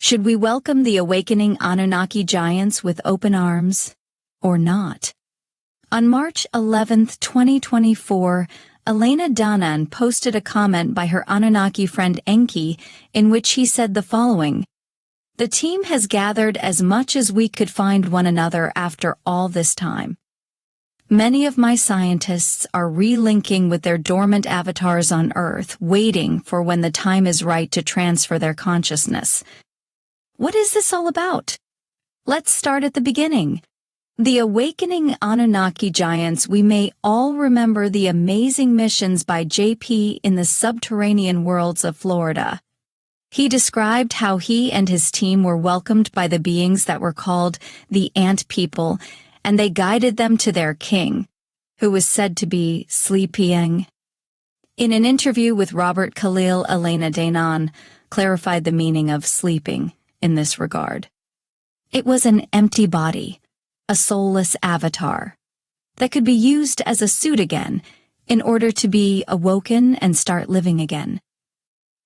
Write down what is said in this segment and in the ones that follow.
Should we welcome the awakening Anunnaki giants with open arms, or not? On March 11, 2024, Elena Danaan posted a comment by her Anunnaki friend Enki in which he said the following: "The team has gathered as much as we could find one another after all this time. Many of my scientists are relinking with their dormant avatars on Earth, waiting for when the time is right to transfer their consciousness." What is this all about? Let's start at the beginning. The awakening Anunnaki giants. We may all remember the amazing missions by JP in the subterranean worlds of Florida. He described how he and his team were welcomed by the beings that were called the Ant People, and they guided them to their king, who was said to be sleeping. In an interview with Robert Khalil, Elena Danaan clarified the meaning of sleeping in this regard. It was an empty body, a soulless avatar, that could be used as a suit again in order to be awoken and start living again.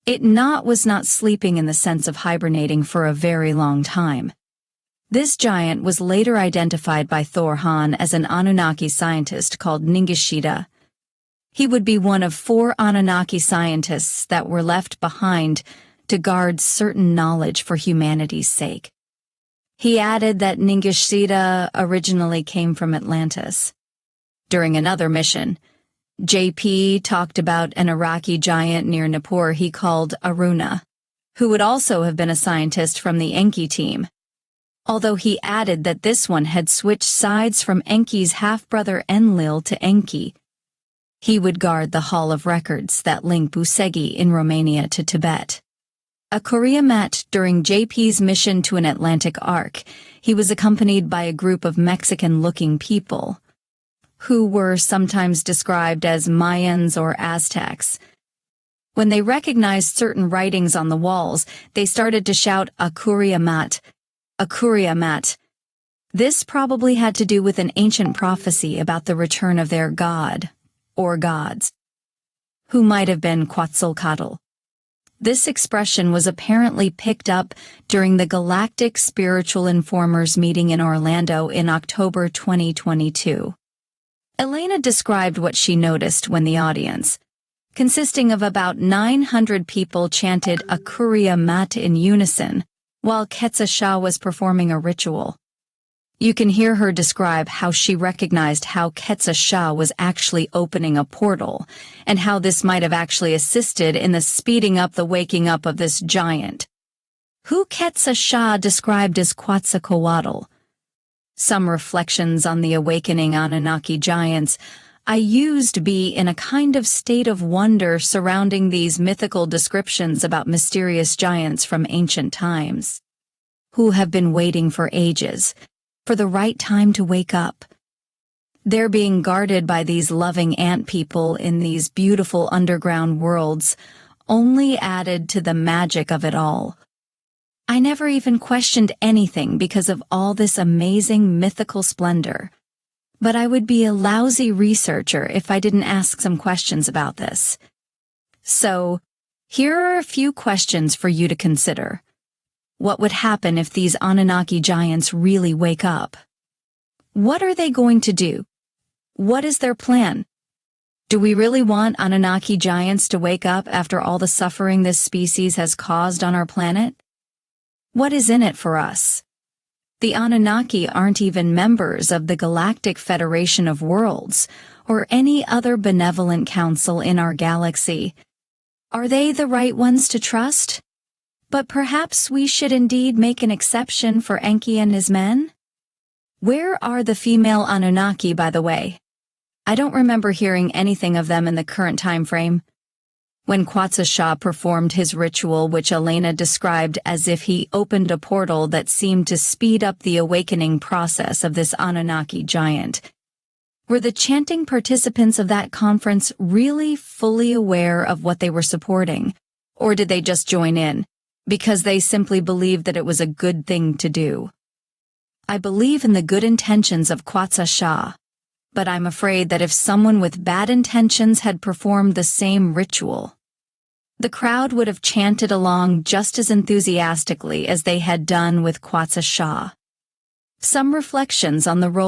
It was not sleeping in the sense of hibernating for a very long time. This giant was later identified by Thor Han as an Anunnaki scientist called Ningishita. He would be one of 4 Anunnaki scientists that were left behind to guard certain knowledge for humanity's sake. He added that Ningishita originally came from Atlantis. During another mission, JP talked about an Iraqi giant near Nippur he called Aruna, who would also have been a scientist from the Enki team, although he added that this one had switched sides from Enki's half-brother Enlil to Enki. He would guard the Hall of Records that link Busegi in Romania to Tibet. A Korea met during JP's mission to an Atlantic arc. He was accompanied by a group of Mexican-looking people, who were sometimes described as Mayans or Aztecs. When they recognized certain writings on the walls, they started to shout, "Akuria Mat, Akuria Mat." This probably had to do with an ancient prophecy about the return of their god, or gods, who might have been Quetzalcoatl. This expression was apparently picked up during the Galactic Spiritual Informers meeting in Orlando in October 2022. Elena described what she noticed when the audience, consisting of about 900 people, chanted Akuria Mat in unison, while Quetzalcoatl was performing a ritual. You can hear her describe how she recognized how Quetzalcoatl was actually opening a portal, and how this might have actually assisted in the speeding up the waking up of this giant, who Quetzalcoatl described as Quetzalcoatl. Some reflections on the awakening Anunnaki giants. I used to be in a kind of state of wonder surrounding these mythical descriptions about mysterious giants from ancient times, who have been waiting for ages, for the right time to wake up. They're being guarded by these loving ant people in these beautiful underground worlds, only added to the magic of it all. I never even questioned anything because of all this amazing mythical splendor, but I would be a lousy researcher if I didn't ask some questions about this. So, here are a few questions for you to consider. What would happen if these Anunnaki giants really wake up? What are they going to do? What is their plan? Do we really want Anunnaki giants to wake up after all the suffering this species has caused on our planet? What is in it for us? The Anunnaki aren't even members of the Galactic Federation of Worlds or any other benevolent council in our galaxy. Are they the right ones to trust? But perhaps we should indeed make an exception for Enki and his men? Where are the female Anunnaki, by the way? I don't remember hearing anything of them in the current time frame. When Quetzalcoatl performed his ritual, which Elena described as if he opened a portal that seemed to speed up the awakening process of this Anunnaki giant, were the chanting participants of that conference really fully aware of what they were supporting, or did they just join in because they simply believed that it was a good thing to do? I believe in the good intentions of Quetzalcoatl, but I'm afraid that if someone with bad intentions had performed the same ritual, the crowd would have chanted along just as enthusiastically as they had done with Quetzal Shah. Some reflections on the role